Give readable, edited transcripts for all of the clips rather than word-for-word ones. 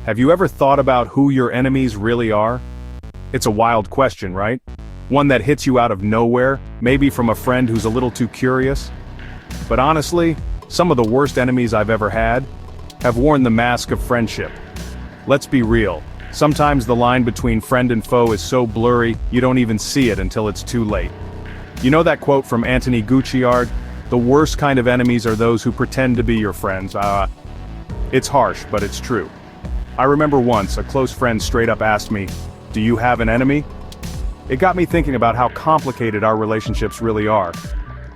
Have you ever thought about who your enemies really are? It's a wild question, right? One that hits you out of nowhere, maybe from a friend who's a little too curious. But honestly, some of the worst enemies I've ever had have worn the mask of friendship. Let's be real. Sometimes the line between friend and foe is so blurry, you don't even see it until it's too late. You know that quote from Anthony Gouchard? The worst kind of enemies are those who pretend to be your friends. It's harsh, but it's true. I remember once a close friend straight up asked me, "Do you have an enemy?" It got me thinking about how complicated our relationships really are.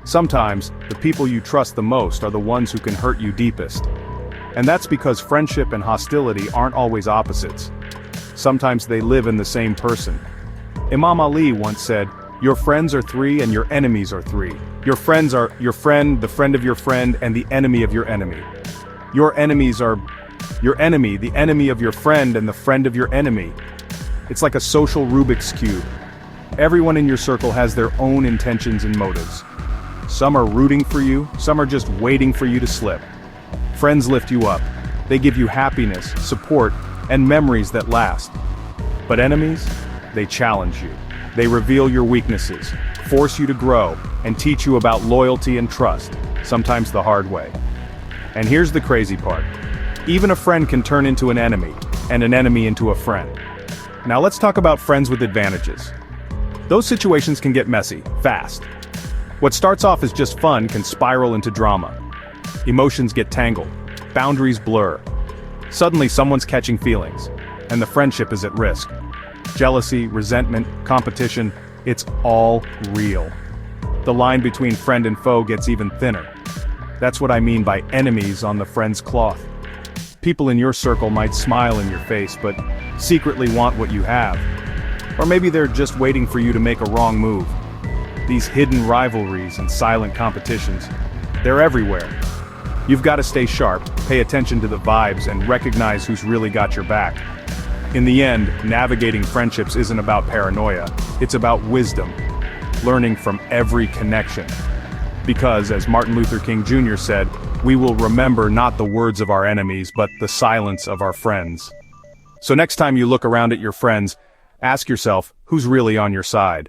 Sometimes, the people you trust the most are the ones who can hurt you deepest. And that's because friendship and hostility aren't always opposites. Sometimes they live in the same person. Imam Ali once said, "Your friends are three and your enemies are three. Your friends are your friend, the friend of your friend, and the enemy of your enemy. Your enemies are your enemy, the enemy of your friend, and the friend of your enemy." It's like a social Rubik's Cube. Everyone in your circle has their own intentions and motives. Some are rooting for you, some are just waiting for you to slip. Friends lift you up. They give you happiness, support, and memories that last. But enemies? They challenge you. They reveal your weaknesses, force you to grow, and teach you about loyalty and trust, sometimes the hard way. And here's the crazy part. Even a friend can turn into an enemy, and an enemy into a friend. Now let's talk about friends with advantages. Those situations can get messy, fast. What starts off as just fun can spiral into drama. Emotions get tangled, boundaries blur. Suddenly someone's catching feelings, and the friendship is at risk. Jealousy, resentment, competition, it's all real. The line between friend and foe gets even thinner. That's what I mean by enemies on the friend's cloth. People in your circle might smile in your face, but secretly want what you have. Or maybe they're just waiting for you to make a wrong move. These hidden rivalries and silent competitions, they're everywhere. You've got to stay sharp, pay attention to the vibes, and recognize who's really got your back. In the end, navigating friendships isn't about paranoia, it's about wisdom, learning from every connection. Because, as Martin Luther King Jr. said, we will remember not the words of our enemies, but the silence of our friends. So next time you look around at your friends, ask yourself, who's really on your side?